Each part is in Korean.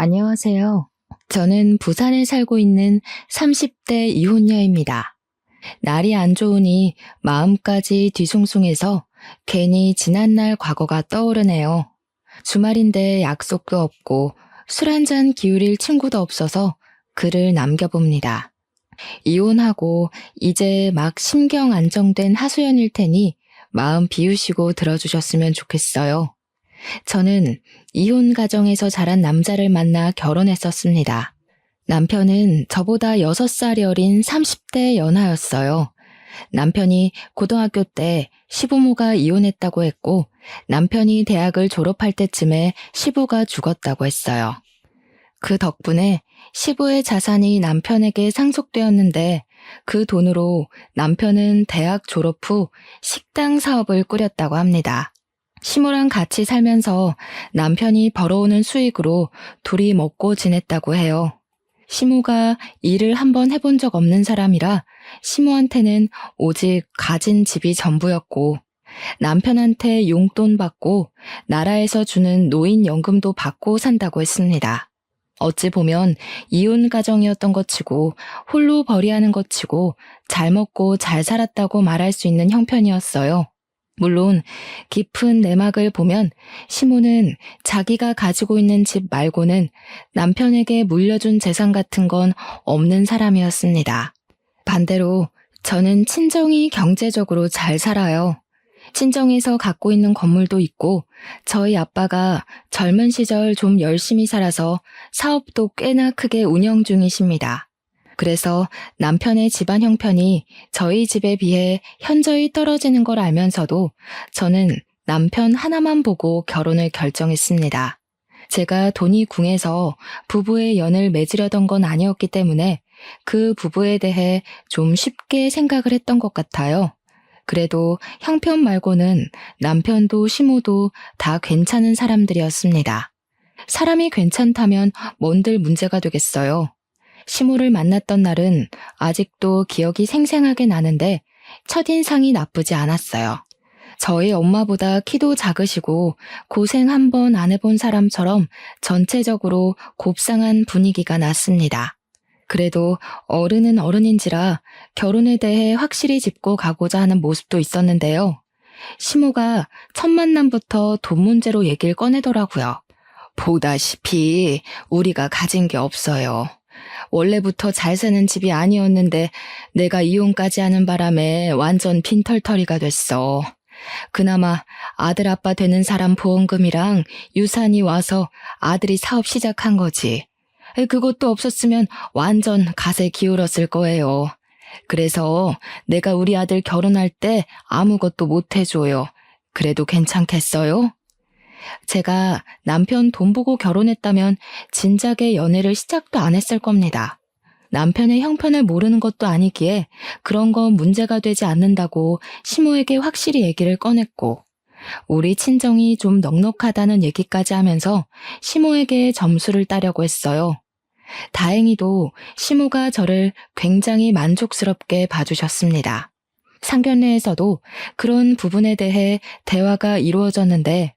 안녕하세요. 저는 부산에 살고 있는 30대 이혼녀입니다. 날이 안 좋으니 마음까지 뒤숭숭해서 괜히 지난날 과거가 떠오르네요. 주말인데 약속도 없고 술 한잔 기울일 친구도 없어서 글을 남겨봅니다. 이혼하고 이제 막 심경 안정된 하소연일 테니 마음 비우시고 들어주셨으면 좋겠어요. 저는 이혼 가정에서 자란 남자를 만나 결혼했었습니다. 남편은 저보다 6살이 어린 30대 연하였어요. 남편이 고등학교 때 시부모가 이혼했다고 했고 남편이 대학을 졸업할 때쯤에 시부가 죽었다고 했어요. 그 덕분에 시부의 자산이 남편에게 상속되었는데 그 돈으로 남편은 대학 졸업 후 식당 사업을 꾸렸다고 합니다. 시모랑 같이 살면서 남편이 벌어오는 수익으로 둘이 먹고 지냈다고 해요. 시모가 일을 한번 해본 적 없는 사람이라 시모한테는 오직 가진 집이 전부였고 남편한테 용돈 받고 나라에서 주는 노인연금도 받고 산다고 했습니다. 어찌 보면 이혼 가정이었던 것 치고 홀로 벌이하는 것 치고 잘 먹고 잘 살았다고 말할 수 있는 형편이었어요. 물론 깊은 내막을 보면 시모는 자기가 가지고 있는 집 말고는 남편에게 물려준 재산 같은 건 없는 사람이었습니다. 반대로 저는 친정이 경제적으로 잘 살아요. 친정에서 갖고 있는 건물도 있고 저희 아빠가 젊은 시절 좀 열심히 살아서 사업도 꽤나 크게 운영 중이십니다. 그래서 남편의 집안 형편이 저희 집에 비해 현저히 떨어지는 걸 알면서도 저는 남편 하나만 보고 결혼을 결정했습니다. 제가 돈이 궁해서 부부의 연을 맺으려던 건 아니었기 때문에 그 부부에 대해 좀 쉽게 생각을 했던 것 같아요. 그래도 형편 말고는 남편도 시모도 다 괜찮은 사람들이었습니다. 사람이 괜찮다면 뭔들 문제가 되겠어요. 시모를 만났던 날은 아직도 기억이 생생하게 나는데 첫인상이 나쁘지 않았어요. 저희 엄마보다 키도 작으시고 고생 한 번 안 해본 사람처럼 전체적으로 곱상한 분위기가 났습니다. 그래도 어른은 어른인지라 결혼에 대해 확실히 짚고 가고자 하는 모습도 있었는데요. 시모가 첫 만남부터 돈 문제로 얘기를 꺼내더라고요. 보다시피 우리가 가진 게 없어요. 원래부터 잘 사는 집이 아니었는데 내가 이혼까지 하는 바람에 완전 빈털터리가 됐어. 그나마 아들 아빠 되는 사람 보험금이랑 유산이 와서 아들이 사업 시작한 거지. 그것도 없었으면 완전 갓에 기울었을 거예요. 그래서 내가 우리 아들 결혼할 때 아무것도 못 해줘요. 그래도 괜찮겠어요? 제가 남편 돈 보고 결혼했다면 진작에 연애를 시작도 안 했을 겁니다. 남편의 형편을 모르는 것도 아니기에 그런 건 문제가 되지 않는다고 시모에게 확실히 얘기를 꺼냈고 우리 친정이 좀 넉넉하다는 얘기까지 하면서 시모에게 점수를 따려고 했어요. 다행히도 시모가 저를 굉장히 만족스럽게 봐주셨습니다. 상견례에서도 그런 부분에 대해 대화가 이루어졌는데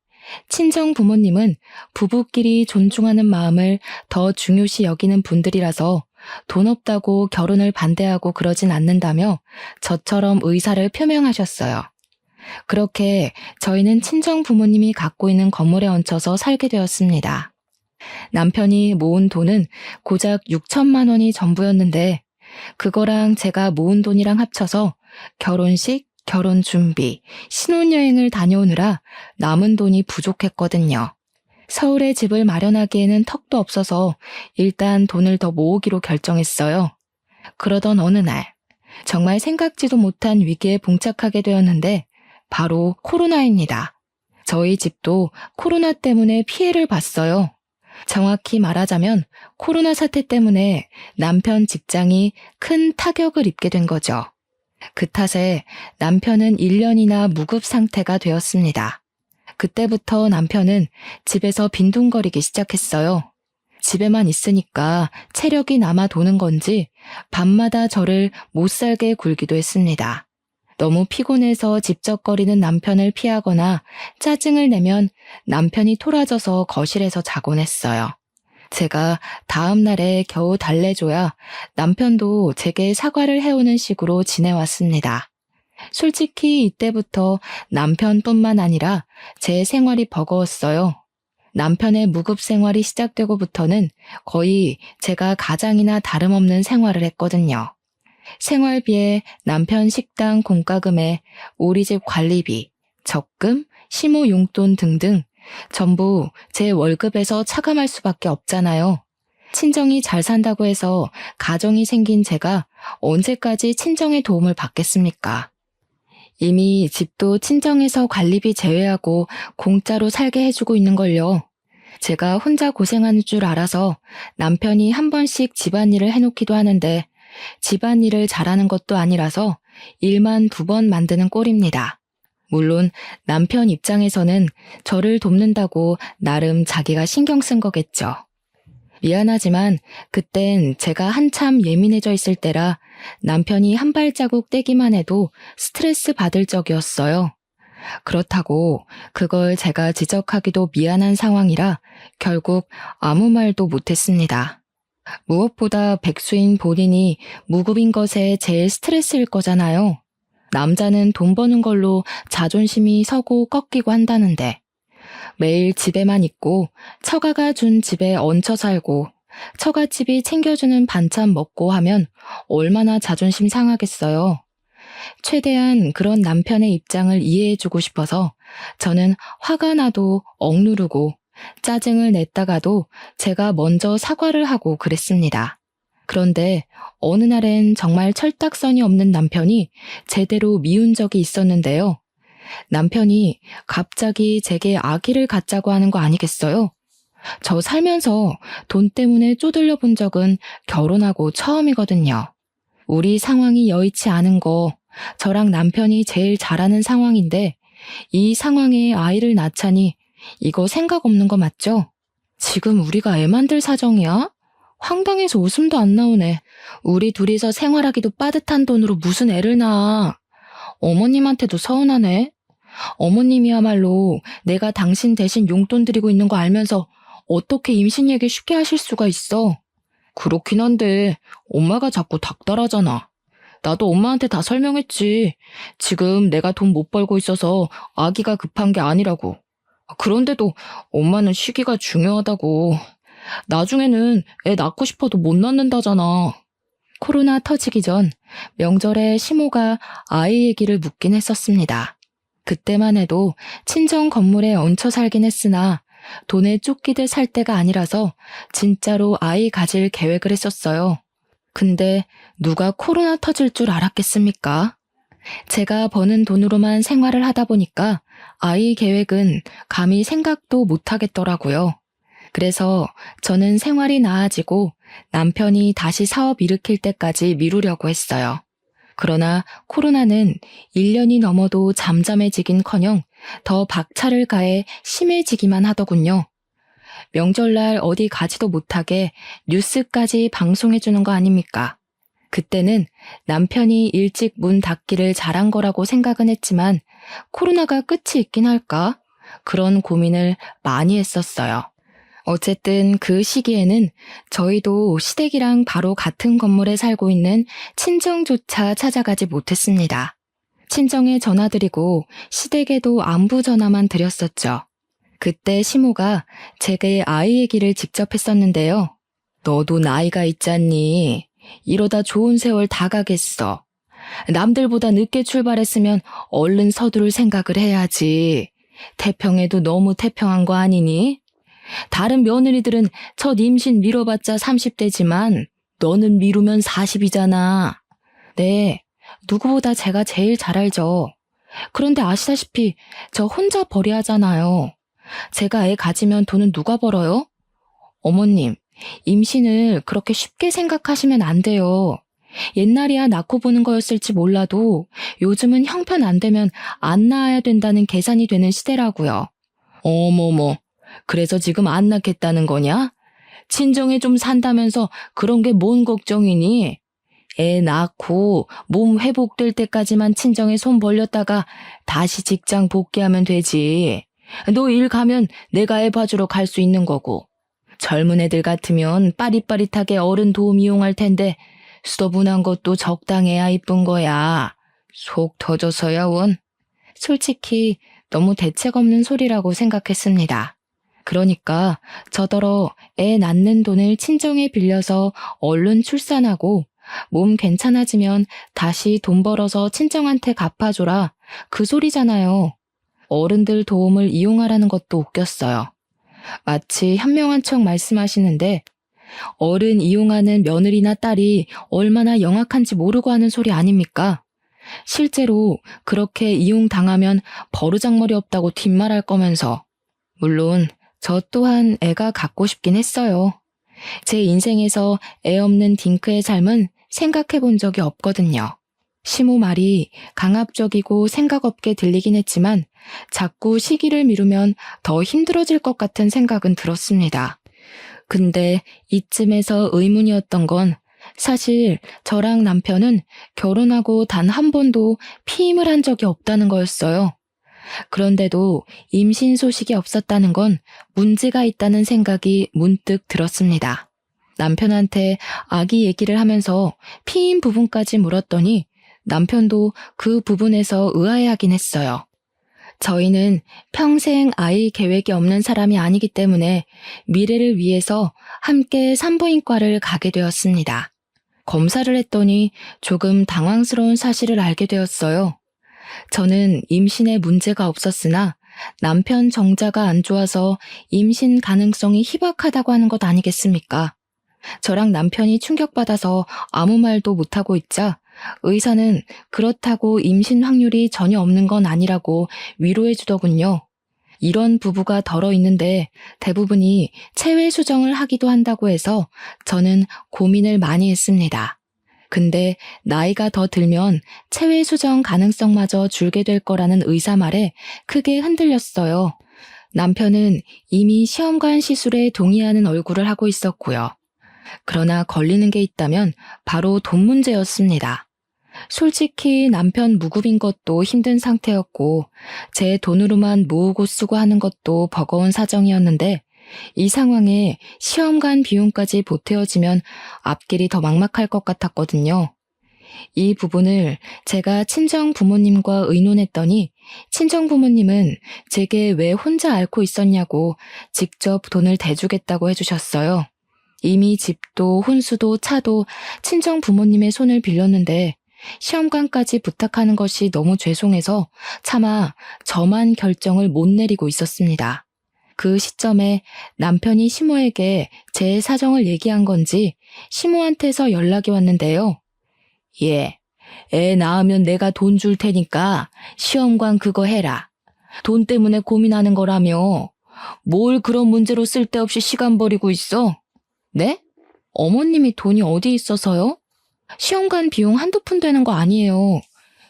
친정 부모님은 부부끼리 존중하는 마음을 더 중요시 여기는 분들이라서 돈 없다고 결혼을 반대하고 그러진 않는다며 저처럼 의사를 표명하셨어요. 그렇게 저희는 친정 부모님이 갖고 있는 건물에 얹혀서 살게 되었습니다. 남편이 모은 돈은 고작 6천만 원이 전부였는데 그거랑 제가 모은 돈이랑 합쳐서 결혼식, 결혼 준비, 신혼여행을 다녀오느라 남은 돈이 부족했거든요. 서울에 집을 마련하기에는 턱도 없어서 일단 돈을 더 모으기로 결정했어요. 그러던 어느 날 정말 생각지도 못한 위기에 봉착하게 되었는데 바로 코로나입니다. 저희 집도 코로나 때문에 피해를 봤어요. 정확히 말하자면 코로나 사태 때문에 남편 직장이 큰 타격을 입게 된 거죠. 그 탓에 남편은 1년이나 무급 상태가 되었습니다. 그때부터 남편은 집에서 빈둥거리기 시작했어요. 집에만 있으니까 체력이 남아 도는 건지 밤마다 저를 못살게 굴기도 했습니다. 너무 피곤해서 집적거리는 남편을 피하거나 짜증을 내면 남편이 토라져서 거실에서 자곤 했어요. 제가 다음 날에 겨우 달래줘야 남편도 제게 사과를 해오는 식으로 지내왔습니다. 솔직히 이때부터 남편뿐만 아니라 제 생활이 버거웠어요. 남편의 무급 생활이 시작되고부터는 거의 제가 가장이나 다름없는 생활을 했거든요. 생활비에 남편 식당 공과금에 우리 집 관리비, 적금, 시모 용돈 등등 전부 제 월급에서 차감할 수밖에 없잖아요. 친정이 잘 산다고 해서 가정이 생긴 제가 언제까지 친정의 도움을 받겠습니까? 이미 집도 친정에서 관리비 제외하고 공짜로 살게 해주고 있는걸요. 제가 혼자 고생하는 줄 알아서 남편이 한 번씩 집안일을 해놓기도 하는데 집안일을 잘하는 것도 아니라서 일만 2번 만드는 꼴입니다. 물론 남편 입장에서는 저를 돕는다고 나름 자기가 신경 쓴 거겠죠. 미안하지만 그땐 제가 한참 예민해져 있을 때라 남편이 한 발자국 떼기만 해도 스트레스 받을 적이었어요. 그렇다고 그걸 제가 지적하기도 미안한 상황이라 결국 아무 말도 못했습니다. 무엇보다 백수인 본인이 무급인 것에 제일 스트레스일 거잖아요. 남자는 돈 버는 걸로 자존심이 서고 꺾이고 한다는데 매일 집에만 있고 처가가 준 집에 얹혀 살고 처갓집이 챙겨주는 반찬 먹고 하면 얼마나 자존심 상하겠어요. 최대한 그런 남편의 입장을 이해해주고 싶어서 저는 화가 나도 억누르고 짜증을 냈다가도 제가 먼저 사과를 하고 그랬습니다. 그런데 어느 날엔 정말 철딱선이 없는 남편이 제대로 미운 적이 있었는데요. 남편이 갑자기 제게 아기를 갖자고 하는 거 아니겠어요? 저 살면서 돈 때문에 쪼들려 본 적은 결혼하고 처음이거든요. 우리 상황이 여의치 않은 거 저랑 남편이 제일 잘하는 상황인데 이 상황에 아이를 낳자니 이거 생각 없는 거 맞죠? 지금 우리가 애 만들 사정이야? 황당해서 웃음도 안 나오네. 우리 둘이서 생활하기도 빠듯한 돈으로 무슨 애를 낳아. 어머님한테도 서운하네. 어머님이야말로 내가 당신 대신 용돈 드리고 있는 거 알면서 어떻게 임신 얘기 쉽게 하실 수가 있어. 그렇긴 한데 엄마가 자꾸 닥달하잖아. 나도 엄마한테 다 설명했지. 지금 내가 돈 못 벌고 있어서 아기가 급한 게 아니라고. 그런데도 엄마는 시기가 중요하다고. 나중에는 애 낳고 싶어도 못 낳는다잖아. 코로나 터지기 전 명절에 시모가 아이 얘기를 묻긴 했었습니다. 그때만 해도 친정 건물에 얹혀 살긴 했으나 돈에 쫓기듯 살 때가 아니라서 진짜로 아이 가질 계획을 했었어요. 근데 누가 코로나 터질 줄 알았겠습니까? 제가 버는 돈으로만 생활을 하다 보니까 아이 계획은 감히 생각도 못 하겠더라고요. 그래서 저는 생활이 나아지고 남편이 다시 사업 일으킬 때까지 미루려고 했어요. 그러나 코로나는 1년이 넘어도 잠잠해지긴커녕 더 박차를 가해 심해지기만 하더군요. 명절날 어디 가지도 못하게 뉴스까지 방송해주는 거 아닙니까? 그때는 남편이 일찍 문 닫기를 잘한 거라고 생각은 했지만 코로나가 끝이 있긴 할까? 그런 고민을 많이 했었어요. 어쨌든 그 시기에는 저희도 시댁이랑 바로 같은 건물에 살고 있는 친정조차 찾아가지 못했습니다. 친정에 전화드리고 시댁에도 안부 전화만 드렸었죠. 그때 시모가 제게 아이 얘기를 직접 했었는데요. 너도 나이가 있잖니. 이러다 좋은 세월 다 가겠어. 남들보다 늦게 출발했으면 얼른 서두를 생각을 해야지. 태평해도 너무 태평한 거 아니니? 다른 며느리들은 첫 임신 미뤄봤자 30대지만 너는 미루면 40이잖아. 네, 누구보다 제가 제일 잘 알죠. 그런데 아시다시피 저 혼자 벌이야 하잖아요. 제가 애 가지면 돈은 누가 벌어요? 어머님, 임신을 그렇게 쉽게 생각하시면 안 돼요. 옛날이야 낳고 보는 거였을지 몰라도 요즘은 형편 안 되면 안 낳아야 된다는 계산이 되는 시대라고요. 어머머, 그래서 지금 안 낳겠다는 거냐? 친정에 좀 산다면서 그런 게 뭔 걱정이니? 애 낳고 몸 회복될 때까지만 친정에 손 벌렸다가 다시 직장 복귀하면 되지. 너 일 가면 내가 애 봐주러 갈 수 있는 거고. 젊은 애들 같으면 빠릿빠릿하게 어른 도움 이용할 텐데 수더분한 것도 적당해야 이쁜 거야. 속 터져서야 원. 솔직히 너무 대책 없는 소리라고 생각했습니다. 그러니까 저더러 애 낳는 돈을 친정에 빌려서 얼른 출산하고 몸 괜찮아지면 다시 돈 벌어서 친정한테 갚아줘라. 그 소리잖아요. 어른들 도움을 이용하라는 것도 웃겼어요. 마치 현명한 척 말씀하시는데 어른 이용하는 며느리나 딸이 얼마나 영악한지 모르고 하는 소리 아닙니까? 실제로 그렇게 이용당하면 버르장머리 없다고 뒷말할 거면서. 물론 저 또한 애가 갖고 싶긴 했어요. 제 인생에서 애 없는 딩크의 삶은 생각해 본 적이 없거든요. 시모 말이 강압적이고 생각 없게 들리긴 했지만 자꾸 시기를 미루면 더 힘들어질 것 같은 생각은 들었습니다. 근데 이쯤에서 의문이었던 건 사실 저랑 남편은 결혼하고 단 한 번도 피임을 한 적이 없다는 거였어요. 그런데도 임신 소식이 없었다는 건 문제가 있다는 생각이 문득 들었습니다. 남편한테 아기 얘기를 하면서 피임 부분까지 물었더니 남편도 그 부분에서 의아해하긴 했어요. 저희는 평생 아이 계획이 없는 사람이 아니기 때문에 미래를 위해서 함께 산부인과를 가게 되었습니다. 검사를 했더니 조금 당황스러운 사실을 알게 되었어요. 저는 임신에 문제가 없었으나 남편 정자가 안 좋아서 임신 가능성이 희박하다고 하는 것 아니겠습니까? 저랑 남편이 충격받아서 아무 말도 못하고 있자 의사는 그렇다고 임신 확률이 전혀 없는 건 아니라고 위로해 주더군요. 이런 부부가 덜어 있는데 대부분이 체외 수정을 하기도 한다고 해서 저는 고민을 많이 했습니다. 근데 나이가 더 들면 체외 수정 가능성마저 줄게 될 거라는 의사 말에 크게 흔들렸어요. 남편은 이미 시험관 시술에 동의하는 얼굴을 하고 있었고요. 그러나 걸리는 게 있다면 바로 돈 문제였습니다. 솔직히 남편 무급인 것도 힘든 상태였고 제 돈으로만 모으고 쓰고 하는 것도 버거운 사정이었는데 이 상황에 시험관 비용까지 보태어지면 앞길이 더 막막할 것 같았거든요. 이 부분을 제가 친정 부모님과 의논했더니 친정 부모님은 제게 왜 혼자 앓고 있었냐고 직접 돈을 대주겠다고 해주셨어요. 이미 집도 혼수도 차도 친정 부모님의 손을 빌렸는데 시험관까지 부탁하는 것이 너무 죄송해서 차마 저만 결정을 못 내리고 있었습니다. 그 시점에 남편이 시모에게 제 사정을 얘기한 건지 시모한테서 연락이 왔는데요. 예, 애 낳으면 내가 돈 줄 테니까 시험관 그거 해라. 돈 때문에 고민하는 거라며. 뭘 그런 문제로 쓸데없이 시간 버리고 있어? 네? 어머님이 돈이 어디 있어서요? 시험관 비용 한두 푼 되는 거 아니에요.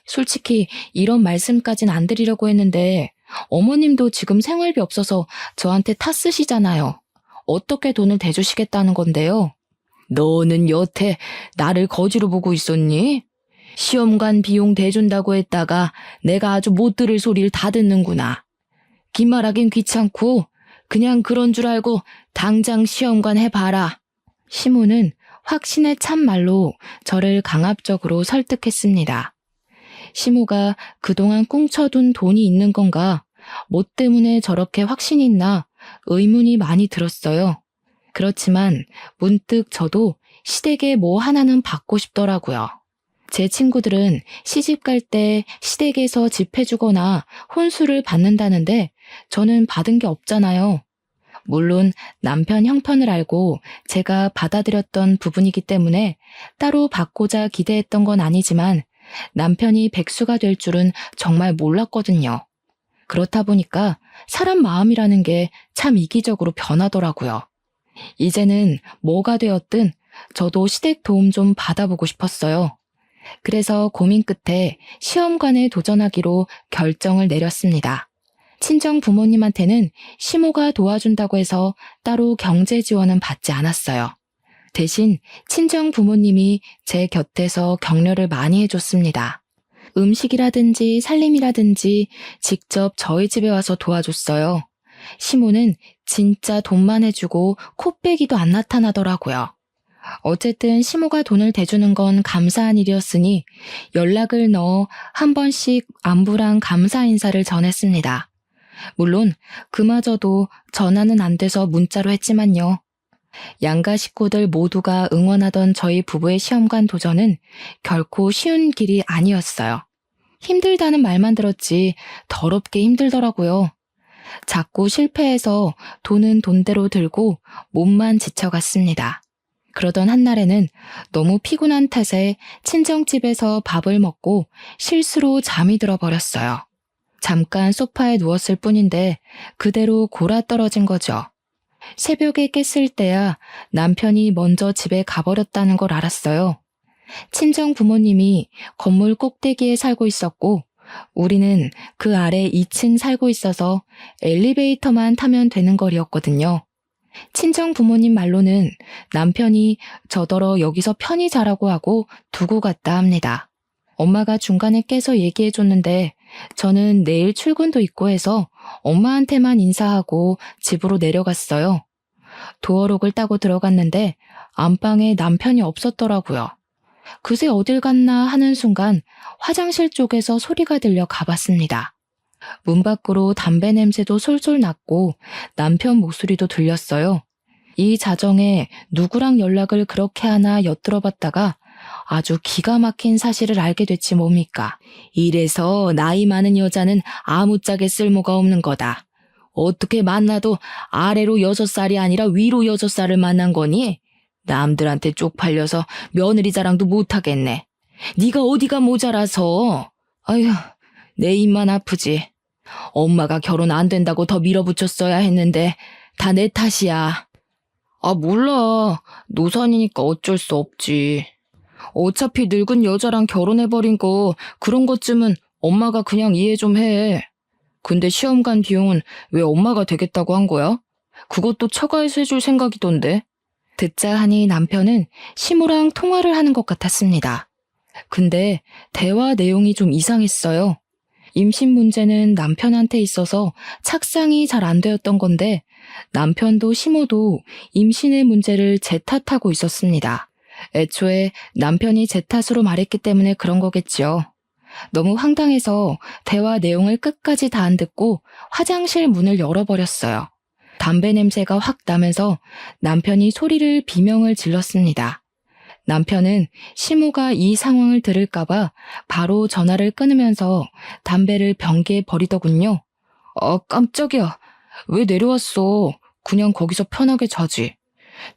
솔직히 이런 말씀까진 안 드리려고 했는데 어머님도 지금 생활비 없어서 저한테 탓쓰시잖아요. 어떻게 돈을 대주시겠다는 건데요? 너는 여태 나를 거지로 보고 있었니? 시험관 비용 대준다고 했다가 내가 아주 못 들을 소리를 다 듣는구나. 긴 말하긴 귀찮고 그냥 그런 줄 알고 당장 시험관 해봐라. 시모는 확신에 찬 말로 저를 강압적으로 설득했습니다. 시모가 그동안 꽁쳐둔 돈이 있는 건가? 뭐 때문에 저렇게 확신이 있나 의문이 많이 들었어요. 그렇지만 문득 저도 시댁에 뭐 하나는 받고 싶더라고요. 제 친구들은 시집 갈 때 시댁에서 집 해주거나 혼수를 받는다는데 저는 받은 게 없잖아요. 물론 남편 형편을 알고 제가 받아들였던 부분이기 때문에 따로 받고자 기대했던 건 아니지만 남편이 백수가 될 줄은 정말 몰랐거든요. 그렇다 보니까 사람 마음이라는 게 참 이기적으로 변하더라고요. 이제는 뭐가 되었든 저도 시댁 도움 좀 받아보고 싶었어요. 그래서 고민 끝에 시험관에 도전하기로 결정을 내렸습니다. 친정 부모님한테는 시모가 도와준다고 해서 따로 경제 지원은 받지 않았어요. 대신 친정 부모님이 제 곁에서 격려를 많이 해줬습니다. 음식이라든지 살림이라든지 직접 저희 집에 와서 도와줬어요. 시모는 진짜 돈만 해주고 코빼기도 안 나타나더라고요. 어쨌든 시모가 돈을 대주는 건 감사한 일이었으니 연락을 넣어 한 번씩 안부랑 감사 인사를 전했습니다. 물론 그마저도 전화는 안 돼서 문자로 했지만요. 양가 식구들 모두가 응원하던 저희 부부의 시험관 도전은 결코 쉬운 길이 아니었어요. 힘들다는 말만 들었지 더럽게 힘들더라고요. 자꾸 실패해서 돈은 돈대로 들고 몸만 지쳐갔습니다. 그러던 한날에는 너무 피곤한 탓에 친정집에서 밥을 먹고 실수로 잠이 들어버렸어요. 잠깐 소파에 누웠을 뿐인데 그대로 골아떨어진 거죠. 새벽에 깼을 때야 남편이 먼저 집에 가버렸다는 걸 알았어요. 친정 부모님이 건물 꼭대기에 살고 있었고 우리는 그 아래 2층 살고 있어서 엘리베이터만 타면 되는 거리였거든요. 친정 부모님 말로는 남편이 저더러 여기서 편히 자라고 하고 두고 갔다 합니다. 엄마가 중간에 깨서 얘기해줬는데 저는 내일 출근도 있고 해서 엄마한테만 인사하고 집으로 내려갔어요. 도어록을 따고 들어갔는데 안방에 남편이 없었더라고요. 그새 어딜 갔나 하는 순간 화장실 쪽에서 소리가 들려 가봤습니다. 문 밖으로 담배 냄새도 솔솔 났고 남편 목소리도 들렸어요. 이 자정에 누구랑 연락을 그렇게 하나 엿들어봤다가 아주 기가 막힌 사실을 알게 됐지 뭡니까. 이래서 나이 많은 여자는 아무짝에 쓸모가 없는 거다. 어떻게 만나도 아래로 6살이 아니라 위로 6살을 만난 거니? 남들한테 쪽팔려서 며느리 자랑도 못하겠네. 네가 어디가 모자라서. 아휴, 내 입만 아프지. 엄마가 결혼 안 된다고 더 밀어붙였어야 했는데 다 내 탓이야. 아, 몰라. 노산이니까 어쩔 수 없지. 어차피 늙은 여자랑 결혼해버린 거 그런 것쯤은 엄마가 그냥 이해 좀 해. 근데 시험관 비용은 왜 엄마가 되겠다고 한 거야? 그것도 처가에서 해줄 생각이던데. 듣자 하니 남편은 시모랑 통화를 하는 것 같았습니다. 근데 대화 내용이 좀 이상했어요. 임신 문제는 남편한테 있어서 착상이 잘 안 되었던 건데 남편도 시모도 임신의 문제를 제 탓하고 있었습니다. 애초에 남편이 제 탓으로 말했기 때문에 그런 거겠죠. 너무 황당해서 대화 내용을 끝까지 다 안 듣고 화장실 문을 열어버렸어요. 담배 냄새가 확 나면서 남편이 소리를 비명을 질렀습니다. 남편은 시모가 이 상황을 들을까봐 바로 전화를 끊으면서 담배를 변기에 버리더군요. 깜짝이야. 왜 내려왔어? 그냥 거기서 편하게 자지.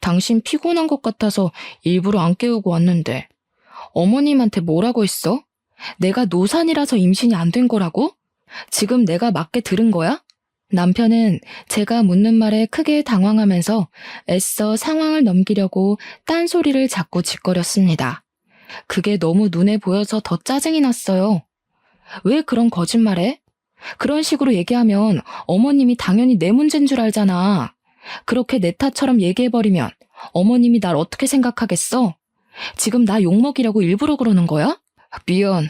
당신 피곤한 것 같아서 일부러 안 깨우고 왔는데. 어머님한테 뭐라고 했어? 내가 노산이라서 임신이 안 된 거라고? 지금 내가 맞게 들은 거야? 남편은 제가 묻는 말에 크게 당황하면서 애써 상황을 넘기려고 딴소리를 자꾸 짓거렸습니다. 그게 너무 눈에 보여서 더 짜증이 났어요. 왜 그런 거짓말해? 그런 식으로 얘기하면 어머님이 당연히 내 문제인 줄 알잖아. 그렇게 내 탓처럼 얘기해버리면 어머님이 날 어떻게 생각하겠어? 지금 나 욕먹이려고 일부러 그러는 거야? 미안.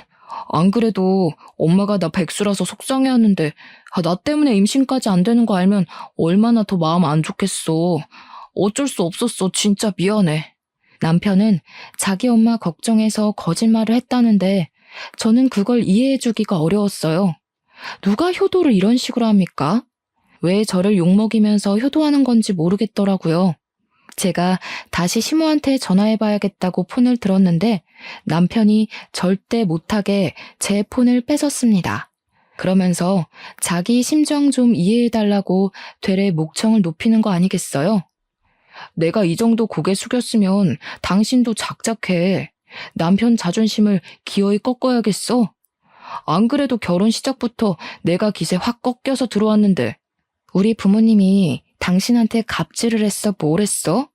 안 그래도 엄마가 나 백수라서 속상해하는데 나 때문에 임신까지 안 되는 거 알면 얼마나 더 마음 안 좋겠어. 어쩔 수 없었어. 진짜 미안해. 남편은 자기 엄마 걱정해서 거짓말을 했다는데 저는 그걸 이해해주기가 어려웠어요. 누가 효도를 이런 식으로 합니까? 왜 저를 욕먹이면서 효도하는 건지 모르겠더라고요. 제가 다시 시모한테 전화해봐야겠다고 폰을 들었는데 남편이 절대 못하게 제 폰을 뺏었습니다. 그러면서 자기 심정 좀 이해해달라고 되레 목청을 높이는 거 아니겠어요? 내가 이 정도 고개 숙였으면 당신도 작작해. 남편 자존심을 기어이 꺾어야겠어? 안 그래도 결혼 시작부터 내가 기세 확 꺾여서 들어왔는데. 우리 부모님이 당신한테 갑질을 했어? 뭘 했어?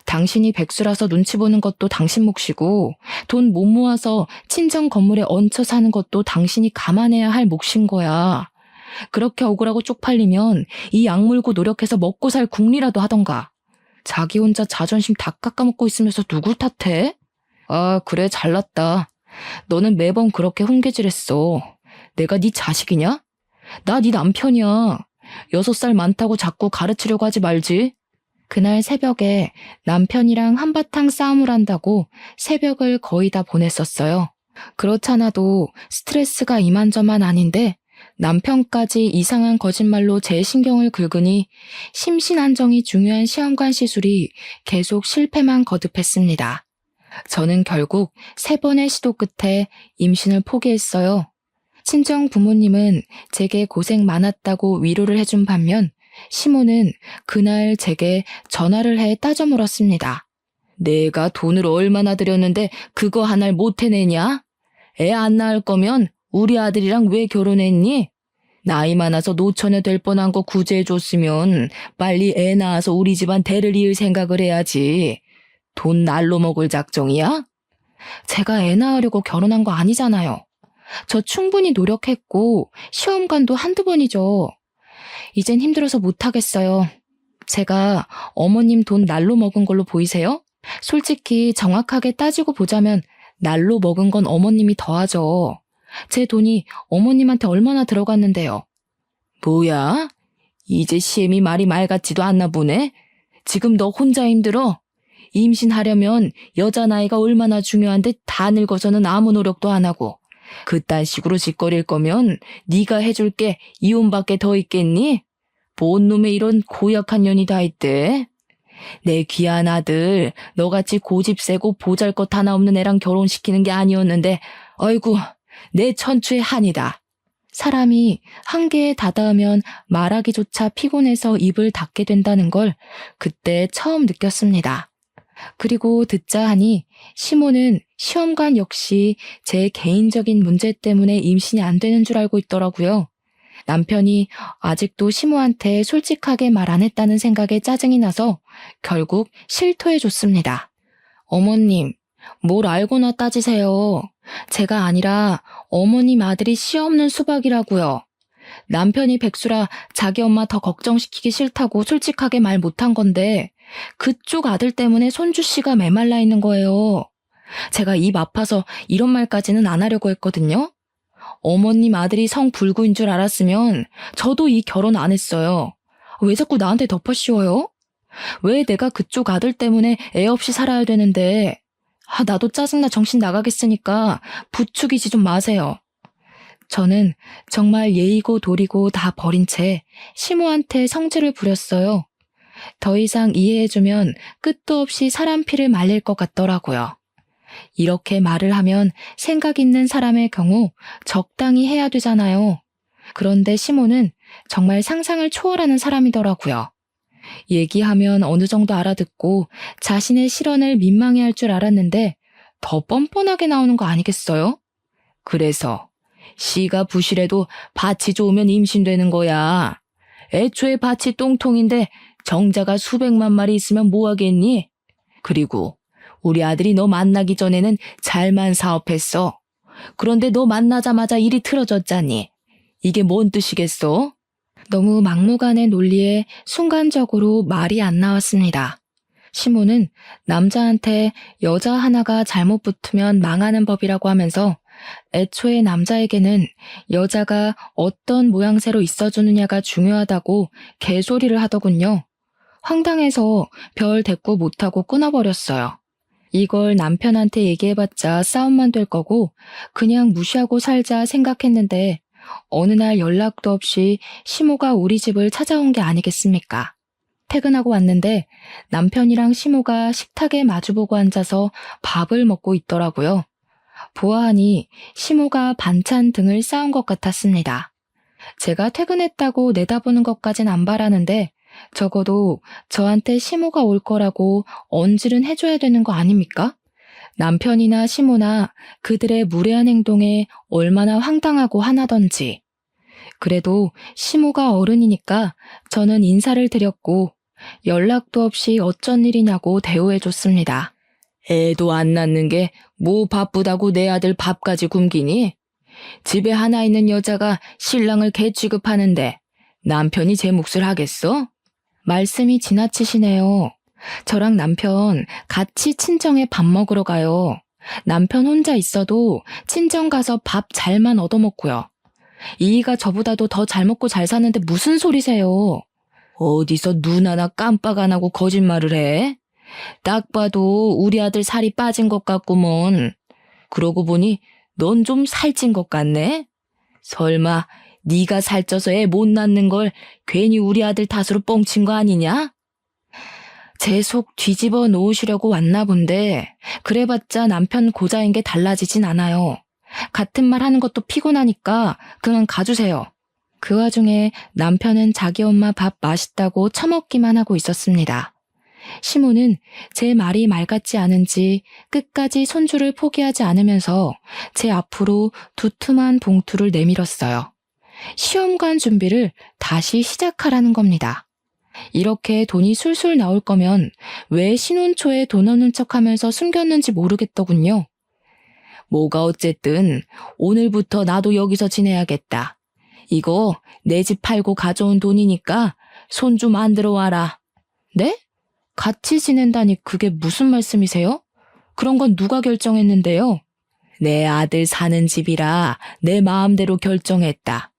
당신이 백수라서 눈치 보는 것도 당신 몫이고 돈 못 모아서 친정 건물에 얹혀 사는 것도 당신이 감안해야 할 몫인 거야. 그렇게 억울하고 쪽팔리면 이 악물고 노력해서 먹고 살 궁리라도 하던가. 자기 혼자 자존심 다 깎아먹고 있으면서 누굴 탓해? 아, 그래, 잘났다. 너는 매번 그렇게 훈계질했어. 내가 네 자식이냐? 나 네 남편이야. 6살 많다고 자꾸 가르치려고 하지 말지. 그날 새벽에 남편이랑 한바탕 싸움을 한다고 새벽을 거의 다 보냈었어요. 그렇잖아도 스트레스가 이만저만 아닌데 남편까지 이상한 거짓말로 제 신경을 긁으니 심신안정이 중요한 시험관 시술이 계속 실패만 거듭했습니다. 저는 결국 3번의 시도 끝에 임신을 포기했어요. 친정 부모님은 제게 고생 많았다고 위로를 해준 반면 시모는 그날 제게 전화를 해 따져 물었습니다. 내가 돈을 얼마나 들였는데 그거 하나를 못 해내냐? 애 안 낳을 거면 우리 아들이랑 왜 결혼했니? 나이 많아서 노처녀 될 뻔한 거 구제해줬으면 빨리 애 낳아서 우리 집안 대를 이을 생각을 해야지. 돈 날로 먹을 작정이야? 제가 애 낳으려고 결혼한 거 아니잖아요. 저 충분히 노력했고 시험관도 한두 번이죠. 이젠 힘들어서 못하겠어요. 제가 어머님 돈 날로 먹은 걸로 보이세요? 솔직히 정확하게 따지고 보자면 날로 먹은 건 어머님이 더하죠. 제 돈이 어머님한테 얼마나 들어갔는데요. 뭐야? 이제 시엠이 말이 말 같지도 않나 보네? 지금 너 혼자 힘들어? 임신하려면 여자 나이가 얼마나 중요한데 다 늙어서는 아무 노력도 안 하고 그딴 식으로 짓거릴 거면 네가 해줄게 이혼밖에 더 있겠니? 뭔 놈의 이런 고약한 년이 다 있대? 내 귀한 아들 너같이 고집 세고 보잘것 하나 없는 애랑 결혼시키는 게 아니었는데 아이고 내 천추의 한이다. 사람이 한계에 다다으면 말하기조차 피곤해서 입을 닫게 된다는 걸 그때 처음 느꼈습니다. 그리고 듣자 하니 시모는 시험관 역시 제 개인적인 문제 때문에 임신이 안 되는 줄 알고 있더라고요. 남편이 아직도 시모한테 솔직하게 말 안 했다는 생각에 짜증이 나서 결국 실토해줬습니다. 어머님, 뭘 알고나 따지세요. 제가 아니라 어머님 아들이 씨 없는 수박이라고요. 남편이 백수라 자기 엄마 더 걱정시키기 싫다고 솔직하게 말 못한 건데 그쪽 아들 때문에 손주 씨가 메말라 있는 거예요. 제가 입 아파서 이런 말까지는 안 하려고 했거든요. 어머님 아들이 성불구인 줄 알았으면 저도 이 결혼 안 했어요. 왜 자꾸 나한테 덮어 씌워요? 왜 내가 그쪽 아들 때문에 애 없이 살아야 되는데 나도 짜증나 정신 나가겠으니까 부추기지 좀 마세요. 저는 정말 예의고 도리고 다 버린 채 시모한테 성질을 부렸어요. 더 이상 이해해주면 끝도 없이 사람 피를 말릴 것 같더라고요. 이렇게 말을 하면 생각 있는 사람의 경우 적당히 해야 되잖아요. 그런데 시모는 정말 상상을 초월하는 사람이더라고요. 얘기하면 어느 정도 알아듣고 자신의 실언을 민망해할 줄 알았는데 더 뻔뻔하게 나오는 거 아니겠어요? 그래서 씨가 부실해도 밭이 좋으면 임신되는 거야. 애초에 밭이 똥통인데 정자가 수백만 마리 있으면 뭐 하겠니? 그리고 우리 아들이 너 만나기 전에는 잘만 사업했어. 그런데 너 만나자마자 일이 틀어졌잖니. 이게 뭔 뜻이겠어? 너무 막무가내 논리에 순간적으로 말이 안 나왔습니다. 시모는 남자한테 여자 하나가 잘못 붙으면 망하는 법이라고 하면서 애초에 남자에게는 여자가 어떤 모양새로 있어주느냐가 중요하다고 개소리를 하더군요. 황당해서 별 대꾸 못하고 끊어버렸어요. 이걸 남편한테 얘기해봤자 싸움만 될 거고 그냥 무시하고 살자 생각했는데 어느 날 연락도 없이 시모가 우리 집을 찾아온 게 아니겠습니까? 퇴근하고 왔는데 남편이랑 시모가 식탁에 마주보고 앉아서 밥을 먹고 있더라고요. 보아하니 시모가 반찬 등을 싸온 것 같았습니다. 제가 퇴근했다고 내다보는 것까진 안 바라는데 적어도 저한테 시모가 올 거라고 언질은 해줘야 되는 거 아닙니까? 남편이나 시모나 그들의 무례한 행동에 얼마나 황당하고 화나던지. 그래도 시모가 어른이니까 저는 인사를 드렸고 연락도 없이 어쩐 일이냐고 대우해줬습니다. 애도 안 낳는 게 뭐 바쁘다고 내 아들 밥까지 굶기니? 집에 하나 있는 여자가 신랑을 개 취급하는데 남편이 제 몫을 하겠어? 말씀이 지나치시네요. 저랑 남편 같이 친정에 밥 먹으러 가요. 남편 혼자 있어도 친정 가서 밥 잘만 얻어먹고요. 이이가 저보다도 더 잘 먹고 잘 사는데 무슨 소리세요? 어디서 눈 하나 깜빡 안 하고 거짓말을 해? 딱 봐도 우리 아들 살이 빠진 것 같구먼. 그러고 보니 넌 좀 살찐 것 같네? 설마 네가 살쪄서 애 못 낳는 걸 괜히 우리 아들 탓으로 뻥친 거 아니냐? 제 속 뒤집어 놓으시려고 왔나 본데 그래봤자 남편 고자인 게 달라지진 않아요. 같은 말 하는 것도 피곤하니까 그만 가주세요. 그 와중에 남편은 자기 엄마 밥 맛있다고 처먹기만 하고 있었습니다. 시모는 제 말이 말 같지 않은지 끝까지 손주를 포기하지 않으면서 제 앞으로 두툼한 봉투를 내밀었어요. 시험관 준비를 다시 시작하라는 겁니다. 이렇게 돈이 술술 나올 거면 왜 신혼 초에 돈 없는 척하면서 숨겼는지 모르겠더군요. 뭐가 어쨌든 오늘부터 나도 여기서 지내야겠다. 이거 내 집 팔고 가져온 돈이니까 손 좀 만들어 와라. 네? 같이 지낸다니 그게 무슨 말씀이세요? 그런 건 누가 결정했는데요? 내 아들 사는 집이라 내 마음대로 결정했다.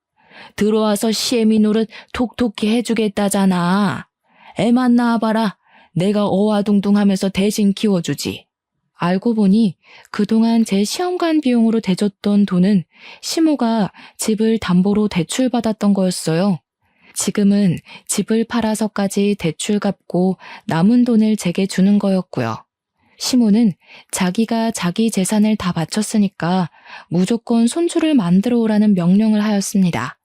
들어와서 시애미 노릇 톡톡히 해주겠다잖아. 애만 낳아봐라. 내가 어와둥둥하면서 대신 키워주지. 알고 보니 그동안 제 시험관 비용으로 대줬던 돈은 시모가 집을 담보로 대출받았던 거였어요. 지금은 집을 팔아서까지 대출 갚고 남은 돈을 제게 주는 거였고요. 시모는 자기가 자기 재산을 다 바쳤으니까 무조건 손주를 만들어 오라는 명령을 하였습니다.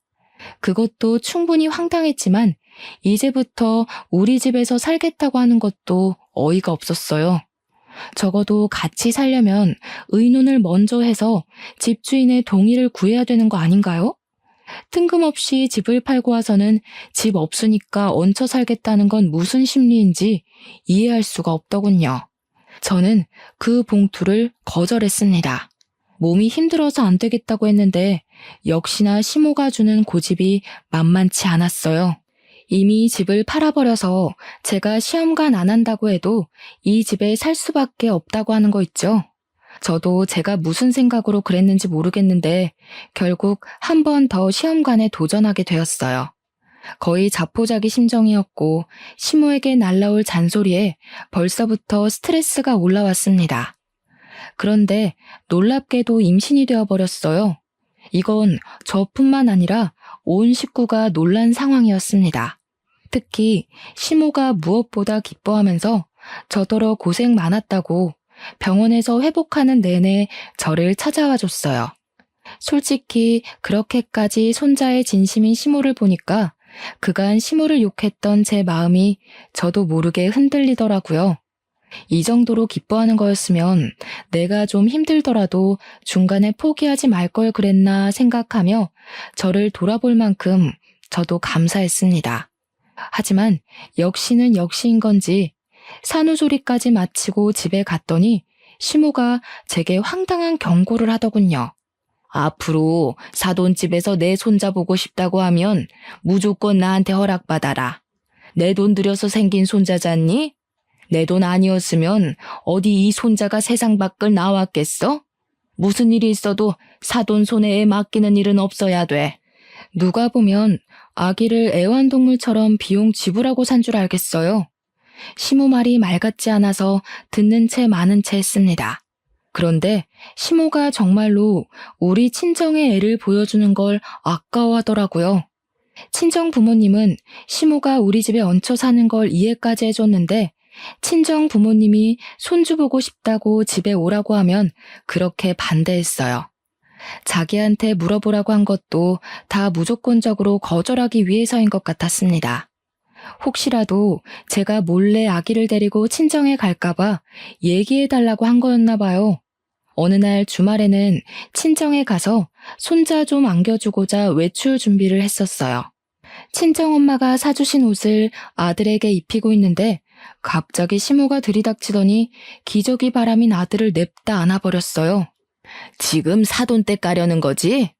그것도 충분히 황당했지만 이제부터 우리 집에서 살겠다고 하는 것도 어이가 없었어요. 적어도 같이 살려면 의논을 먼저 해서 집주인의 동의를 구해야 되는 거 아닌가요? 뜬금없이 집을 팔고 와서는 집 없으니까 얹혀 살겠다는 건 무슨 심리인지 이해할 수가 없더군요. 저는 그 봉투를 거절했습니다. 몸이 힘들어서 안 되겠다고 했는데 역시나 시모가 주는 고집이 만만치 않았어요. 이미 집을 팔아버려서 제가 시험관 안 한다고 해도 이 집에 살 수밖에 없다고 하는 거 있죠. 저도 제가 무슨 생각으로 그랬는지 모르겠는데 결국 한 번 더 시험관에 도전하게 되었어요. 거의 자포자기 심정이었고 시모에게 날라올 잔소리에 벌써부터 스트레스가 올라왔습니다. 그런데 놀랍게도 임신이 되어버렸어요. 이건 저뿐만 아니라 온 식구가 놀란 상황이었습니다. 특히 시모가 무엇보다 기뻐하면서 저더러 고생 많았다고 병원에서 회복하는 내내 저를 찾아와 줬어요. 솔직히 그렇게까지 손자의 진심인 시모를 보니까 그간 시모를 욕했던 제 마음이 저도 모르게 흔들리더라고요. 이 정도로 기뻐하는 거였으면 내가 좀 힘들더라도 중간에 포기하지 말 걸 그랬나 생각하며 저를 돌아볼 만큼 저도 감사했습니다. 하지만 역시는 역시인 건지 산후조리까지 마치고 집에 갔더니 시모가 제게 황당한 경고를 하더군요. 앞으로 사돈집에서 내 손자 보고 싶다고 하면 무조건 나한테 허락받아라. 내 돈 들여서 생긴 손자잖니? 내 돈 아니었으면 어디 이 손자가 세상 밖을 나왔겠어? 무슨 일이 있어도 사돈 손에 애 맡기는 일은 없어야 돼. 누가 보면 아기를 애완동물처럼 비용 지불하고 산 줄 알겠어요. 시모 말이 말 같지 않아서 듣는 채 마는 채 했습니다. 그런데 시모가 정말로 우리 친정의 애를 보여주는 걸 아까워하더라고요. 친정 부모님은 시모가 우리 집에 얹혀 사는 걸 이해까지 해줬는데 친정 부모님이 손주 보고 싶다고 집에 오라고 하면 그렇게 반대했어요. 자기한테 물어보라고 한 것도 다 무조건적으로 거절하기 위해서인 것 같았습니다. 혹시라도 제가 몰래 아기를 데리고 친정에 갈까봐 얘기해달라고 한 거였나 봐요. 어느 날 주말에는 친정에 가서 손자 좀 안겨주고자 외출 준비를 했었어요. 친정엄마가 사주신 옷을 아들에게 입히고 있는데 갑자기 시모가 들이닥치더니 기저귀 바람인 아들을 냅다 안아버렸어요. 지금 사돈댁 가려는 거지?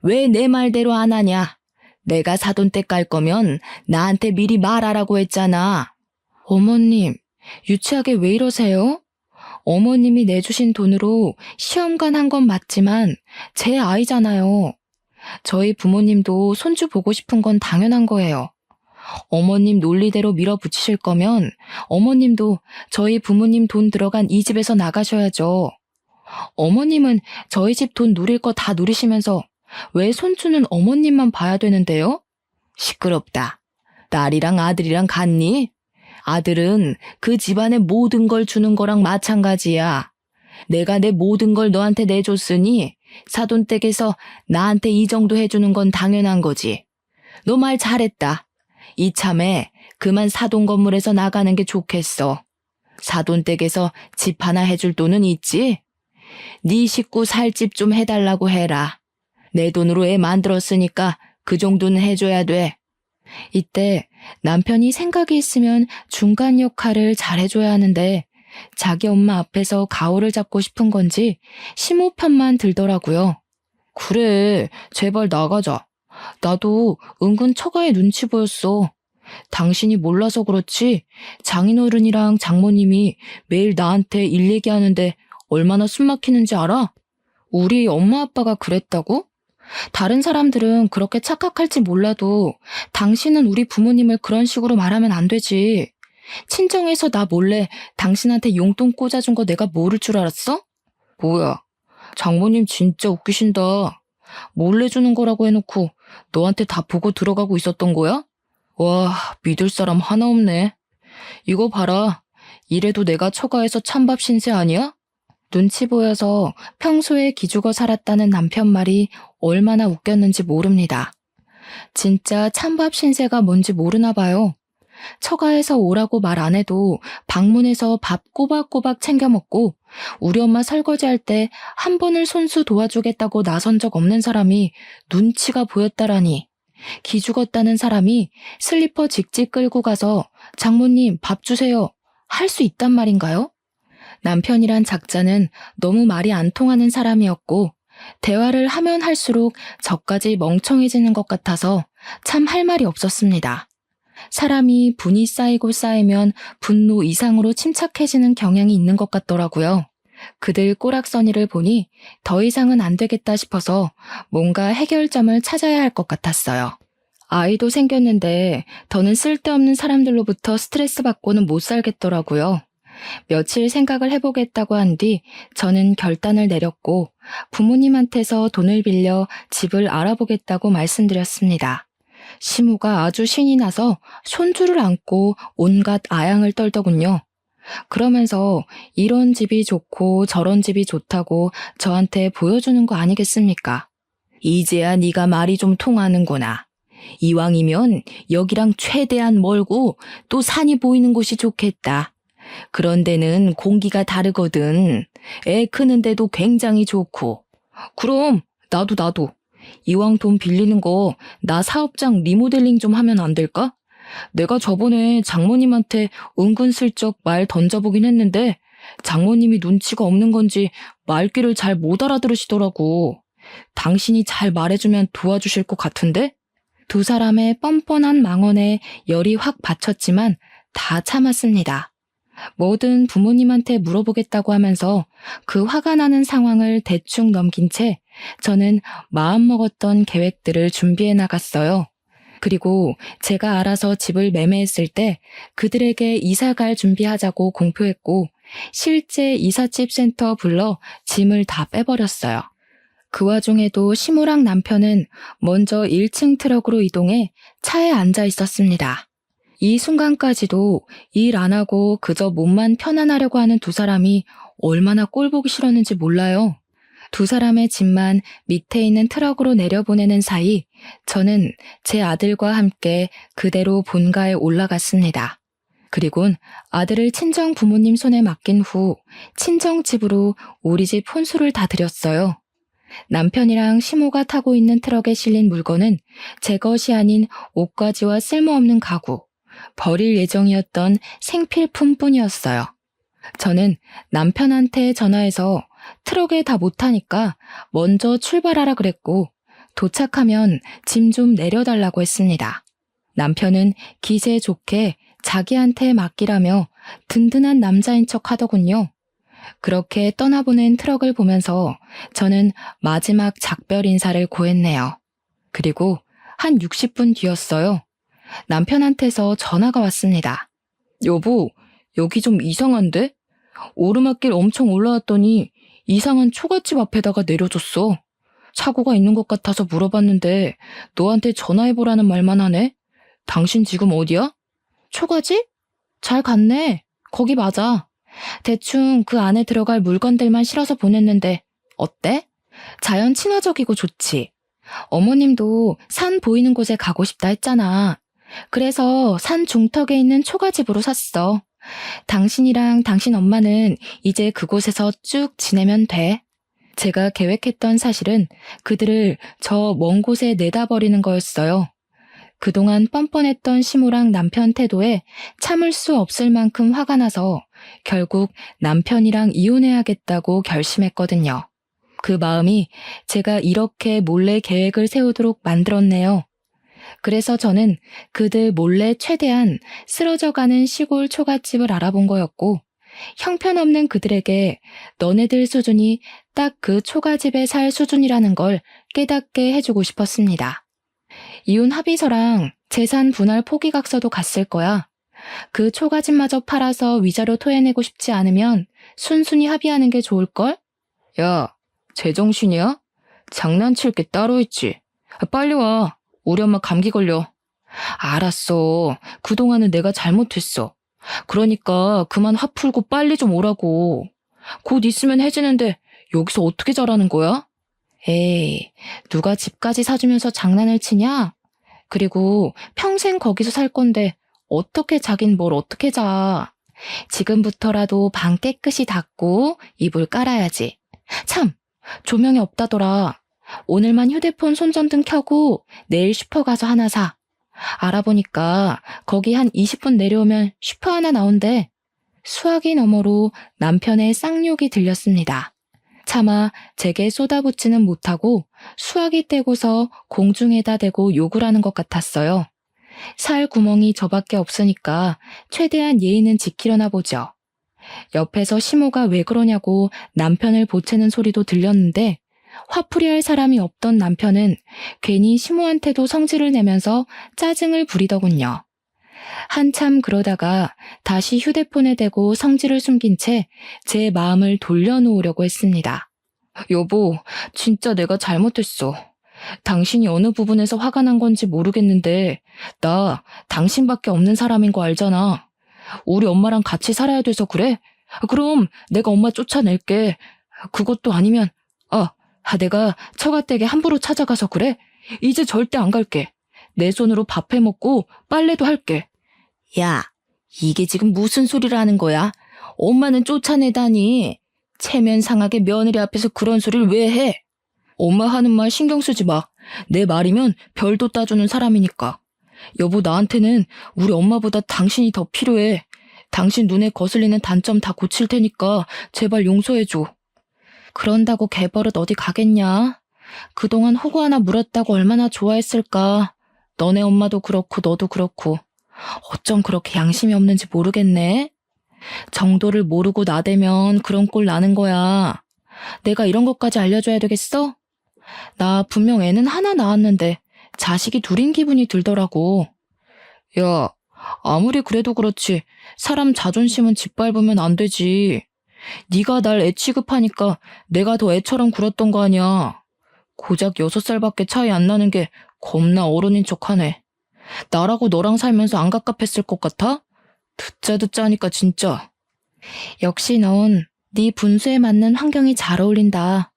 왜 내 말대로 안 하냐? 내가 사돈댁 갈 거면 나한테 미리 말하라고 했잖아. 어머님, 유치하게 왜 이러세요? 어머님이 내주신 돈으로 시험관 한 건 맞지만 제 아이잖아요. 저희 부모님도 손주 보고 싶은 건 당연한 거예요. 어머님 논리대로 밀어붙이실 거면 어머님도 저희 부모님 돈 들어간 이 집에서 나가셔야죠. 어머님은 저희 집 돈 누릴 거 다 누리시면서 왜 손주는 어머님만 봐야 되는데요? 시끄럽다. 딸이랑 아들이랑 같니? 아들은 그 집안의 모든 걸 주는 거랑 마찬가지야. 내가 내 모든 걸 너한테 내줬으니 사돈댁에서 나한테 이 정도 해주는 건 당연한 거지. 너 말 잘했다. 이참에 그만 사돈 건물에서 나가는 게 좋겠어. 사돈댁에서 집 하나 해줄 돈은 있지? 네 식구 살 집 좀 해달라고 해라. 내 돈으로 애 만들었으니까 그 정도는 해줘야 돼. 이때 남편이 생각이 있으면 중간 역할을 잘해줘야 하는데 자기 엄마 앞에서 가오를 잡고 싶은 건지 시모 편만 들더라고요. 그래, 제발 나가자. 나도 은근 처가에 눈치 보였어. 당신이 몰라서 그렇지 장인어른이랑 장모님이 매일 나한테 일 얘기하는데 얼마나 숨 막히는지 알아? 우리 엄마 아빠가 그랬다고? 다른 사람들은 그렇게 착각할지 몰라도 당신은 우리 부모님을 그런 식으로 말하면 안 되지. 친정에서 나 몰래 당신한테 용돈 꽂아준 거 내가 모를 줄 알았어? 뭐야, 장모님 진짜 웃기신다. 몰래 주는 거라고 해놓고 너한테 다 보고 들어가고 있었던 거야? 와, 믿을 사람 하나 없네. 이거 봐라. 이래도 내가 처가에서 찬밥 신세 아니야? 눈치 보여서 평소에 기죽어 살았다는 남편 말이 얼마나 웃겼는지 모릅니다. 진짜 찬밥 신세가 뭔지 모르나 봐요. 처가에서 오라고 말 안 해도 방문해서 밥 꼬박꼬박 챙겨 먹고 우리 엄마 설거지할 때 한 번을 손수 도와주겠다고 나선 적 없는 사람이 눈치가 보였다라니. 기죽었다는 사람이 슬리퍼 직직 끌고 가서 장모님 밥 주세요 할 수 있단 말인가요? 남편이란 작자는 너무 말이 안 통하는 사람이었고 대화를 하면 할수록 저까지 멍청해지는 것 같아서 참 할 말이 없었습니다. 사람이 분이 쌓이고 쌓이면 분노 이상으로 침착해지는 경향이 있는 것 같더라고요. 그들 꼬락서니를 보니 더 이상은 안 되겠다 싶어서 뭔가 해결점을 찾아야 할 것 같았어요. 아이도 생겼는데 더는 쓸데없는 사람들로부터 스트레스 받고는 못 살겠더라고요. 며칠 생각을 해보겠다고 한 뒤 저는 결단을 내렸고 부모님한테서 돈을 빌려 집을 알아보겠다고 말씀드렸습니다. 시모가 아주 신이 나서 손주를 안고 온갖 아양을 떨더군요. 그러면서 이런 집이 좋고 저런 집이 좋다고 저한테 보여주는 거 아니겠습니까? 이제야 네가 말이 좀 통하는구나. 이왕이면 여기랑 최대한 멀고 또 산이 보이는 곳이 좋겠다. 그런 데는 공기가 다르거든. 애 크는데도 굉장히 좋고. 그럼 나도. 이왕 돈 빌리는 거 나 사업장 리모델링 좀 하면 안 될까? 내가 저번에 장모님한테 은근슬쩍 말 던져보긴 했는데 장모님이 눈치가 없는 건지 말귀를 잘 못 알아들으시더라고. 당신이 잘 말해주면 도와주실 것 같은데? 두 사람의 뻔뻔한 망언에 열이 확 받쳤지만 다 참았습니다. 뭐든 부모님한테 물어보겠다고 하면서 그 화가 나는 상황을 대충 넘긴 채 저는 마음먹었던 계획들을 준비해 나갔어요. 그리고 제가 알아서 집을 매매했을 때 그들에게 이사갈 준비하자고 공표했고 실제 이삿집 센터 불러 짐을 다 빼버렸어요. 그 와중에도 시모랑 남편은 먼저 1층 트럭으로 이동해 차에 앉아 있었습니다. 이 순간까지도 일 안 하고 그저 몸만 편안하려고 하는 두 사람이 얼마나 꼴보기 싫었는지 몰라요. 두 사람의 짐만 밑에 있는 트럭으로 내려보내는 사이 저는 제 아들과 함께 그대로 본가에 올라갔습니다. 그리곤 아들을 친정 부모님 손에 맡긴 후 친정집으로 우리 집 혼수를 다 드렸어요. 남편이랑 시모가 타고 있는 트럭에 실린 물건은 제 것이 아닌 옷가지와 쓸모없는 가구, 버릴 예정이었던 생필품뿐이었어요. 저는 남편한테 전화해서 트럭에 다 못 타니까 먼저 출발하라 그랬고 도착하면 짐 좀 내려달라고 했습니다. 남편은 기세 좋게 자기한테 맡기라며 든든한 남자인 척 하더군요. 그렇게 떠나보낸 트럭을 보면서 저는 마지막 작별 인사를 고했네요. 그리고 한 60분 뒤였어요. 남편한테서 전화가 왔습니다. 여보, 여기 좀 이상한데? 오르막길 엄청 올라왔더니 이상한 초가집 앞에다가 내려줬어. 사고가 있는 것 같아서 물어봤는데 너한테 전화해보라는 말만 하네? 당신 지금 어디야? 초가집? 잘 갔네. 거기 맞아. 대충 그 안에 들어갈 물건들만 실어서 보냈는데 어때? 자연 친화적이고 좋지. 어머님도 산 보이는 곳에 가고 싶다 했잖아. 그래서 산 중턱에 있는 초가집으로 샀어. 당신이랑 당신 엄마는 이제 그곳에서 쭉 지내면 돼. 제가 계획했던 사실은 그들을 저 먼 곳에 내다 버리는 거였어요. 그동안 뻔뻔했던 시모랑 남편 태도에 참을 수 없을 만큼 화가 나서 결국 남편이랑 이혼해야겠다고 결심했거든요. 그 마음이 제가 이렇게 몰래 계획을 세우도록 만들었네요. 그래서 저는 그들 몰래 최대한 쓰러져가는 시골 초가집을 알아본 거였고, 형편없는 그들에게 너네들 수준이 딱 그 초가집에 살 수준이라는 걸 깨닫게 해주고 싶었습니다. 이혼 합의서랑 재산 분할 포기각서도 갔을 거야. 그 초가집마저 팔아서 위자료 토해내고 싶지 않으면 순순히 합의하는 게 좋을걸? 야, 제정신이야? 장난칠 게 따로 있지. 빨리 와. 우리 엄마 감기 걸려. 알았어. 그동안은 내가 잘못했어. 그러니까 그만 화 풀고 빨리 좀 오라고. 곧 있으면 해지는데 여기서 어떻게 자라는 거야? 에이, 누가 집까지 사주면서 장난을 치냐? 그리고 평생 거기서 살 건데 어떻게 자긴 뭘 어떻게 자. 지금부터라도 방 깨끗이 닦고 이불 깔아야지. 참, 조명이 없다더라. 오늘만 휴대폰 손전등 켜고 내일 슈퍼 가서 하나 사. 알아보니까 거기 한 20분 내려오면 슈퍼 하나 나온대. 수화기 너머로 남편의 쌍욕이 들렸습니다. 차마 제게 쏟아붓지는 못하고 수화기 떼고서 공중에다 대고 욕을 하는 것 같았어요. 살 구멍이 저밖에 없으니까 최대한 예의는 지키려나 보죠. 옆에서 시모가 왜 그러냐고 남편을 보채는 소리도 들렸는데 화풀이할 사람이 없던 남편은 괜히 시모한테도 성질을 내면서 짜증을 부리더군요. 한참 그러다가 다시 휴대폰에 대고 성질을 숨긴 채 제 마음을 돌려놓으려고 했습니다. 여보, 진짜 내가 잘못했어. 당신이 어느 부분에서 화가 난 건지 모르겠는데 나 당신밖에 없는 사람인 거 알잖아. 우리 엄마랑 같이 살아야 돼서 그래? 그럼 내가 엄마 쫓아낼게. 그것도 아니면 내가 처가댁에 함부로 찾아가서 그래? 이제 절대 안 갈게. 내 손으로 밥 해먹고 빨래도 할게. 야, 이게 지금 무슨 소리를 하는 거야? 엄마는 쫓아내다니. 체면상하게 며느리 앞에서 그런 소리를 왜 해? 엄마 하는 말 신경 쓰지 마. 내 말이면 별도 따주는 사람이니까. 여보, 나한테는 우리 엄마보다 당신이 더 필요해. 당신 눈에 거슬리는 단점 다 고칠 테니까 제발 용서해줘. 그런다고 개버릇 어디 가겠냐? 그동안 호구 하나 물었다고 얼마나 좋아했을까? 너네 엄마도 그렇고 너도 그렇고. 어쩜 그렇게 양심이 없는지 모르겠네. 정도를 모르고 나대면 그런 꼴 나는 거야. 내가 이런 것까지 알려줘야 되겠어? 나 분명 애는 하나 낳았는데 자식이 둘인 기분이 들더라고. 야, 아무리 그래도 그렇지 사람 자존심은 짓밟으면 안 되지. 네가 날 애 취급하니까 내가 더 애처럼 굴었던 거 아니야. 고작 6살밖에 차이 안 나는 게 겁나 어른인 척하네. 나라고 너랑 살면서 안 갑갑했을 것 같아? 듣자 하니까 진짜. 역시 넌 네 분수에 맞는 환경이 잘 어울린다.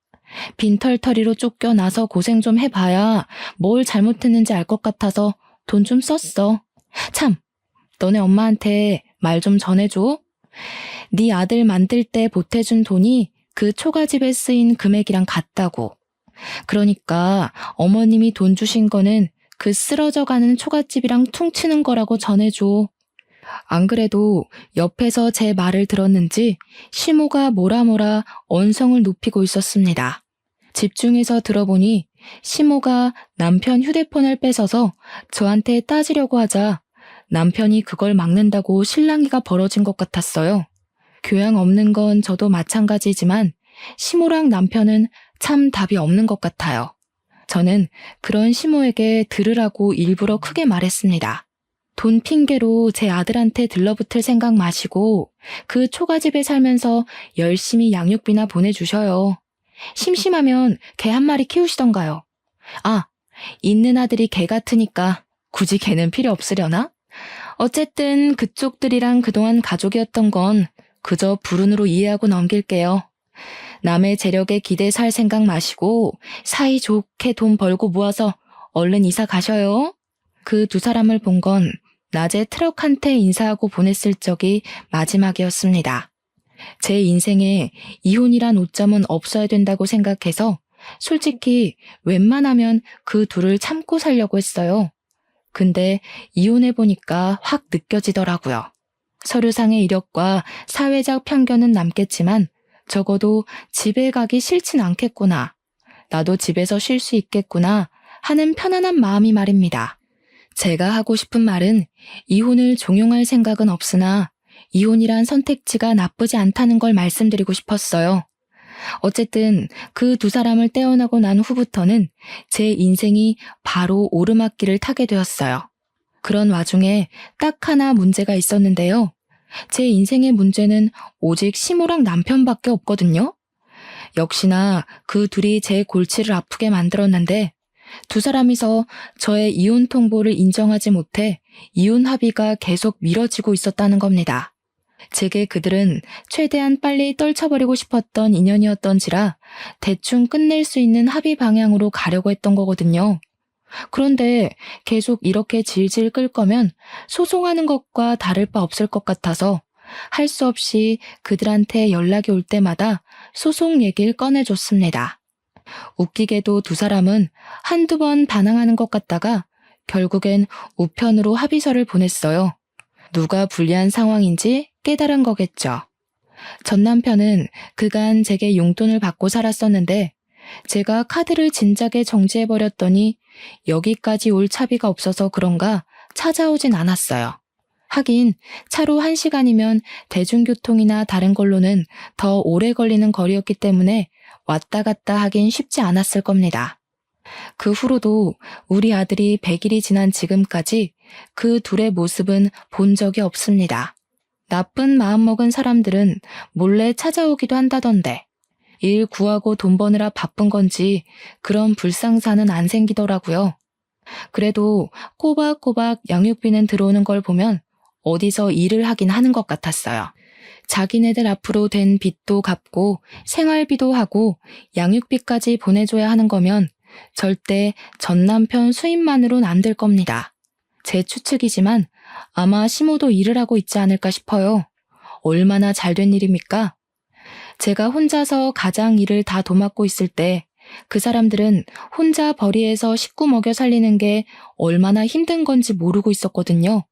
빈털터리로 쫓겨나서 고생 좀 해봐야 뭘 잘못했는지 알 것 같아서 돈 좀 썼어. 참, 너네 엄마한테 말 좀 전해줘. 네 아들 만들 때 보태준 돈이 그 초가집에 쓰인 금액이랑 같다고. 그러니까 어머님이 돈 주신 거는 그 쓰러져가는 초가집이랑 퉁치는 거라고 전해줘. 안 그래도 옆에서 제 말을 들었는지 시모가 뭐라 언성을 높이고 있었습니다. 집중해서 들어보니 시모가 남편 휴대폰을 뺏어서 저한테 따지려고 하자 남편이 그걸 막는다고 실랑이가 벌어진 것 같았어요. 교양 없는 건 저도 마찬가지지만 시모랑 남편은 참 답이 없는 것 같아요. 저는 그런 시모에게 들으라고 일부러 크게 말했습니다. 돈 핑계로 제 아들한테 들러붙을 생각 마시고 그 초가집에 살면서 열심히 양육비나 보내주셔요. 심심하면 개 한 마리 키우시던가요. 아, 있는 아들이 개 같으니까 굳이 개는 필요 없으려나? 어쨌든 그쪽들이랑 그동안 가족이었던 건 그저 불운으로 이해하고 넘길게요. 남의 재력에 기대 살 생각 마시고 사이좋게 돈 벌고 모아서 얼른 이사 가셔요. 그 두 사람을 본 건 낮에 트럭한테 인사하고 보냈을 적이 마지막이었습니다. 제 인생에 이혼이란 오점은 없어야 된다고 생각해서 솔직히 웬만하면 그 둘을 참고 살려고 했어요. 근데 이혼해보니까 확 느껴지더라고요. 서류상의 이력과 사회적 편견은 남겠지만 적어도 집에 가기 싫진 않겠구나. 나도 집에서 쉴 수 있겠구나 하는 편안한 마음이 말입니다. 제가 하고 싶은 말은 이혼을 종용할 생각은 없으나 이혼이란 선택지가 나쁘지 않다는 걸 말씀드리고 싶었어요. 어쨌든 그 두 사람을 떼어나고 난 후부터는 제 인생이 바로 오르막길을 타게 되었어요. 그런 와중에 딱 하나 문제가 있었는데요. 제 인생의 문제는 오직 시모랑 남편밖에 없거든요. 역시나 그 둘이 제 골치를 아프게 만들었는데 두 사람이서 저의 이혼 통보를 인정하지 못해 이혼 합의가 계속 미뤄지고 있었다는 겁니다. 제게 그들은 최대한 빨리 떨쳐버리고 싶었던 인연이었던지라 대충 끝낼 수 있는 합의 방향으로 가려고 했던 거거든요. 그런데 계속 이렇게 질질 끌 거면 소송하는 것과 다를 바 없을 것 같아서 할 수 없이 그들한테 연락이 올 때마다 소송 얘기를 꺼내줬습니다. 웃기게도 두 사람은 한두 번 반항하는 것 같다가 결국엔 우편으로 합의서를 보냈어요. 누가 불리한 상황인지 깨달은 거겠죠. 전 남편은 그간 제게 용돈을 받고 살았었는데 제가 카드를 진작에 정지해버렸더니 여기까지 올 차비가 없어서 그런가 찾아오진 않았어요. 하긴 차로 1시간이면 대중교통이나 다른 걸로는 더 오래 걸리는 거리였기 때문에 왔다 갔다 하긴 쉽지 않았을 겁니다. 그 후로도 우리 아들이 100일이 지난 지금까지 그 둘의 모습은 본 적이 없습니다. 나쁜 마음먹은 사람들은 몰래 찾아오기도 한다던데 일 구하고 돈 버느라 바쁜 건지 그런 불상사는 안 생기더라고요. 그래도 꼬박꼬박 양육비는 들어오는 걸 보면 어디서 일을 하긴 하는 것 같았어요. 자기네들 앞으로 된 빚도 갚고 생활비도 하고 양육비까지 보내줘야 하는 거면 절대 전 남편 수입만으론 안 될 겁니다. 제 추측이지만 아마 시모도 일을 하고 있지 않을까 싶어요. 얼마나 잘된 일입니까? 제가 혼자서 가장 일을 다 도맡고 있을 때 그 사람들은 혼자 벌이에서 식구 먹여 살리는 게 얼마나 힘든 건지 모르고 있었거든요.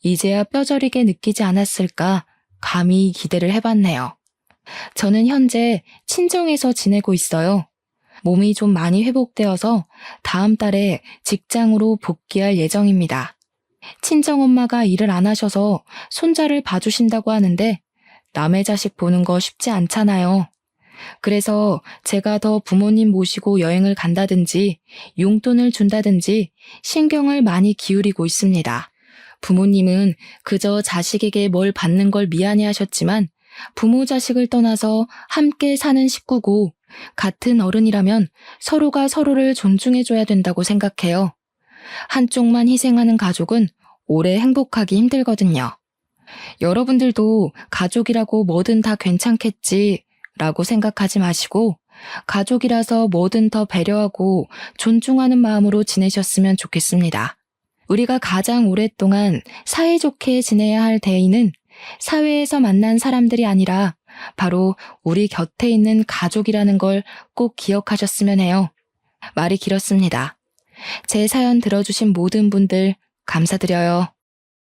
이제야 뼈저리게 느끼지 않았을까 감히 기대를 해봤네요. 저는 현재 친정에서 지내고 있어요. 몸이 좀 많이 회복되어서 다음 달에 직장으로 복귀할 예정입니다. 친정엄마가 일을 안 하셔서 손자를 봐주신다고 하는데 남의 자식 보는 거 쉽지 않잖아요. 그래서 제가 더 부모님 모시고 여행을 간다든지 용돈을 준다든지 신경을 많이 기울이고 있습니다. 부모님은 그저 자식에게 뭘 받는 걸 미안해 하셨지만 부모 자식을 떠나서 함께 사는 식구고 같은 어른이라면 서로가 서로를 존중해줘야 된다고 생각해요. 한쪽만 희생하는 가족은 오래 행복하기 힘들거든요. 여러분들도 가족이라고 뭐든 다 괜찮겠지 라고 생각하지 마시고 가족이라서 뭐든 더 배려하고 존중하는 마음으로 지내셨으면 좋겠습니다. 우리가 가장 오랫동안 사이좋게 지내야 할 대의는 사회에서 만난 사람들이 아니라 바로 우리 곁에 있는 가족이라는 걸 꼭 기억하셨으면 해요. 말이 길었습니다. 제 사연 들어주신 모든 분들 감사드려요.